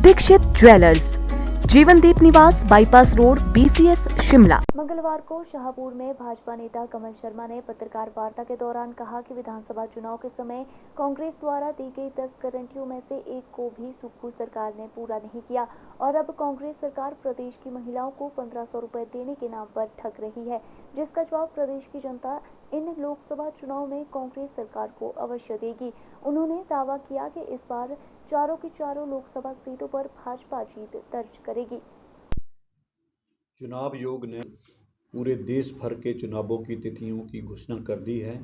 Dixit jewellers, जीवनदीप निवास, bypass road, BCS, Shimla. मंगलवार को शाहपुर में भाजपा नेता कमल शर्मा ने पत्रकार वार्ता के दौरान कहा कि विधानसभा चुनाव के समय कांग्रेस द्वारा दी गई 10 गारंटियों में से एक को भी सुप्पू सरकार ने पूरा नहीं किया और अब कांग्रेस सरकार प्रदेश की महिलाओं को 1500 रुपए देने के नाम पर ठग रही है, जिसका जवाब प्रदेश की जनता इन लोकसभा चुनाव में कांग्रेस सरकार को अवश्य देगी। उन्होंने दावा किया कि इस बार चारों की चारों लोकसभा सीटों पर भाजपा जीत दर्ज करेगी। चुनाव आयोग ने पूरे देश भर के चुनावों की तिथियों की घोषणा कर दी है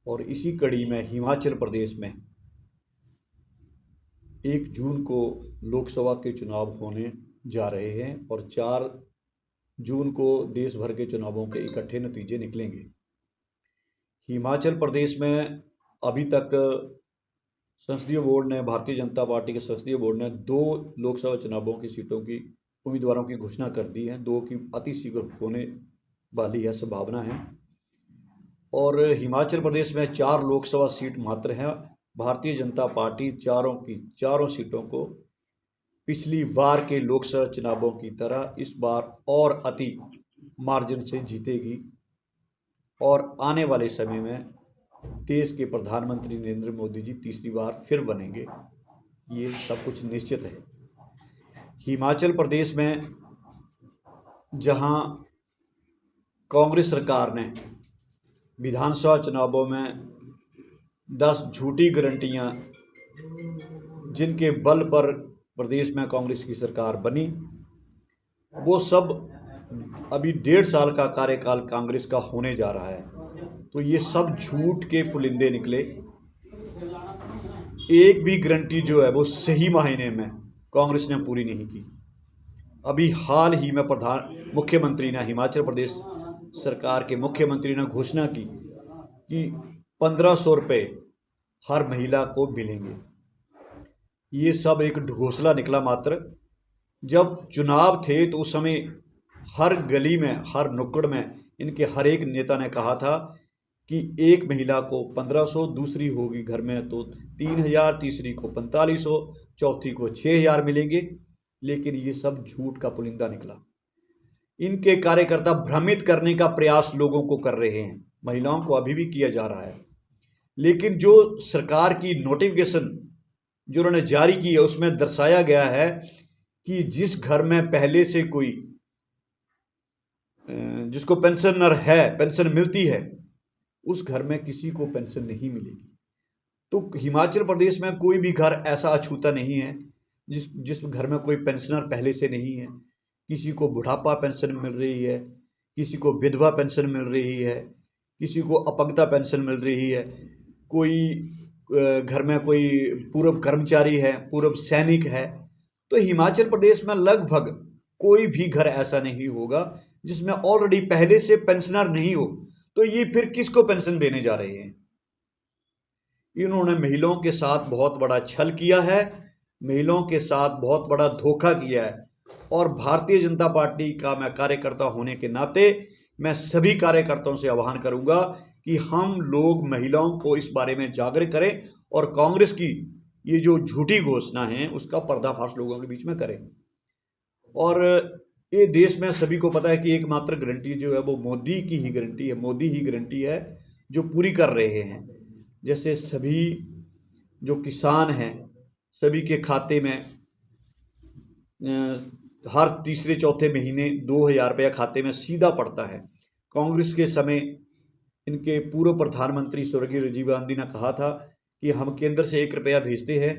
और इसी कड़ी में हिमाचल प्रदेश में 1 जून को लोकसभा के चुनाव होने जा रहे हैं और 4 जून को देश भर के चुनावों के इकट्ठे नतीजे निकलेंगे। हिमाचल प्रदेश में अभी तक संसदीय बोर्ड ने, भारतीय जनता पार्टी के संसदीय बोर्ड ने 2 लोकसभा चुनावों की सीटों की उम्मीदवारों की घोषणा कर दी है। 2 की अति शीघ्र होने वाली है, संभावना है। और हिमाचल प्रदेश में 4 लोकसभा सीट मात्र हैं। भारतीय जनता पार्टी चारों की चारों सीटों को पिछली बार के लोकसभा चुनावों की तरह इस बार और अति मार्जिन से जीतेगी और आने वाले समय में देश के प्रधानमंत्री नरेंद्र मोदी जी तीसरी बार फिर बनेंगे। ये सब कुछ निश्चित है। हिमाचल प्रदेश में जहां कांग्रेस सरकार ने विधानसभा चुनावों में 10 झूठी गारंटियां, जिनके बल पर प्रदेश में कांग्रेस की सरकार बनी, वो सब अभी 1.5 साल का कार्यकाल कांग्रेस का होने जा रहा है, तो ये सब झूठ के पुलिंदे निकले। एक भी गारंटी जो है वो सही मायने में कांग्रेस ने पूरी नहीं की। अभी हाल ही में मुख्यमंत्री ने, हिमाचल प्रदेश सरकार के मुख्यमंत्री ने घोषणा की कि 1500 रुपये हर महिला को मिलेंगे। ये सब एक घोषणा निकला मात्र। जब चुनाव थे तो उस समय हर गली में, हर नुक्कड़ में इनके हर एक नेता ने कहा था कि एक महिला को 1500, दूसरी होगी घर में तो 3000, तीसरी को 4500, चौथी को 6000 मिलेंगे। लेकिन ये सब झूठ का पुलिंदा निकला। इनके कार्यकर्ता भ्रमित करने का प्रयास लोगों को कर रहे हैं, महिलाओं को अभी भी किया जा रहा है। लेकिन जो सरकार की नोटिफिकेशन जो उन्होंने जारी की है उसमें दर्शाया गया है कि जिस घर में पहले से कोई, जिसको पेंशनर है, पेंशन मिलती है, उस घर में किसी को पेंशन नहीं मिलेगी। तो हिमाचल प्रदेश में कोई भी घर ऐसा अछूता नहीं है जिस घर में कोई पेंशनर पहले से नहीं है। किसी को बुढ़ापा पेंशन मिल रही है, किसी को विधवा पेंशन मिल रही है, किसी को अपंगता पेंशन मिल रही है, कोई घर में कोई पूर्व कर्मचारी है, पूर्व सैनिक है। तो हिमाचल प्रदेश में लगभग कोई भी घर ऐसा नहीं होगा जिसमें ऑलरेडी पहले से पेंशनर नहीं हो। तो ये फिर किसको पेंशन देने जा रहे हैं? इन्होंने महिलाओं के साथ बहुत बड़ा छल किया है, महिलाओं के साथ बहुत बड़ा धोखा किया है। और भारतीय जनता पार्टी का मैं कार्यकर्ता होने के नाते मैं सभी कार्यकर्ताओं से आह्वान करूंगा कि हम लोग महिलाओं को इस बारे में जागरूक करें और कांग्रेस की ये जो झूठी घोषणा है उसका पर्दाफाश लोगों के बीच में करें। और ये देश में सभी को पता है कि एकमात्र गारंटी जो है वो मोदी की ही गारंटी है, मोदी ही गारंटी है जो पूरी कर रहे हैं। जैसे सभी जो किसान हैं, सभी के खाते में हर तीसरे चौथे महीने 2000 रुपया खाते में सीधा पड़ता है। कांग्रेस के समय इनके पूर्व प्रधानमंत्री स्वर्गीय राजीव गांधी ने कहा था कि हम केंद्र से 1 रुपया भेजते हैं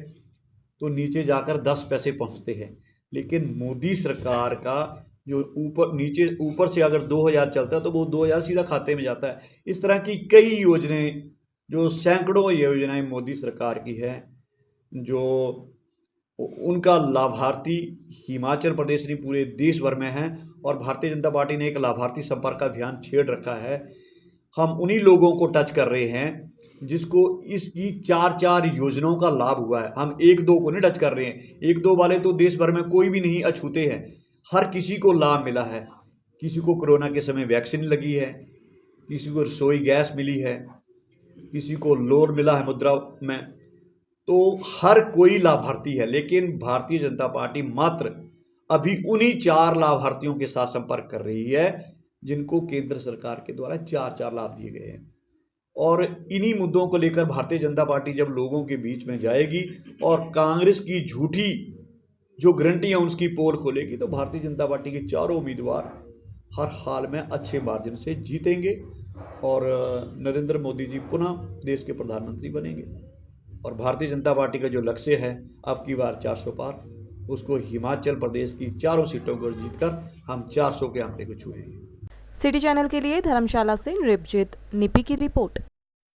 तो नीचे जाकर 10 पैसे पहुंचते हैं। लेकिन मोदी सरकार का जो ऊपर से अगर 2000 चलता है तो वो 2000 सीधा खाते में जाता है। इस तरह की कई योजनाएं, जो सैकड़ों योजनाएं मोदी सरकार की है, जो उनका लाभार्थी हिमाचल प्रदेश नहीं पूरे देश भर में है। और भारतीय जनता पार्टी ने एक लाभार्थी संपर्क अभियान छेड़ रखा है। हम उन्हीं लोगों को टच कर रहे हैं जिसको इसकी 4 योजनाओं का लाभ हुआ है। हम 1-2 को नहीं टच कर रहे हैं। 1-2 वाले तो देश भर में कोई भी नहीं अछूते हैं, हर किसी को लाभ मिला है। किसी को कोरोना के समय वैक्सीन लगी है, किसी को रसोई गैस मिली है, किसी को लोन मिला है मुद्रा में, तो हर कोई लाभार्थी है, लेकिन भारतीय जनता पार्टी मात्र अभी उन्हीं 4 लाभार्थियों के साथ संपर्क कर रही है जिनको केंद्र सरकार के द्वारा 4-4 लाभ दिए गए हैं। और इन्हीं मुद्दों को लेकर भारतीय जनता पार्टी जब लोगों के बीच में जाएगी और कांग्रेस की झूठी जो गारंटियां उसकी पोल खोलेगी, तो भारतीय जनता पार्टी के चारों उम्मीदवार हर हाल में अच्छे मार्जिन से जीतेंगे और नरेंद्र मोदी जी पुनः देश के प्रधानमंत्री बनेंगे। और भारतीय जनता पार्टी का जो लक्ष्य है अब की बार 400 पार, उसको हिमाचल प्रदेश की चारों सीटों को जीतकर हम 400 के आंकड़े को छुएंगे। सिटी चैनल के लिए धर्मशाला से नृपजीत निपी की रिपोर्ट।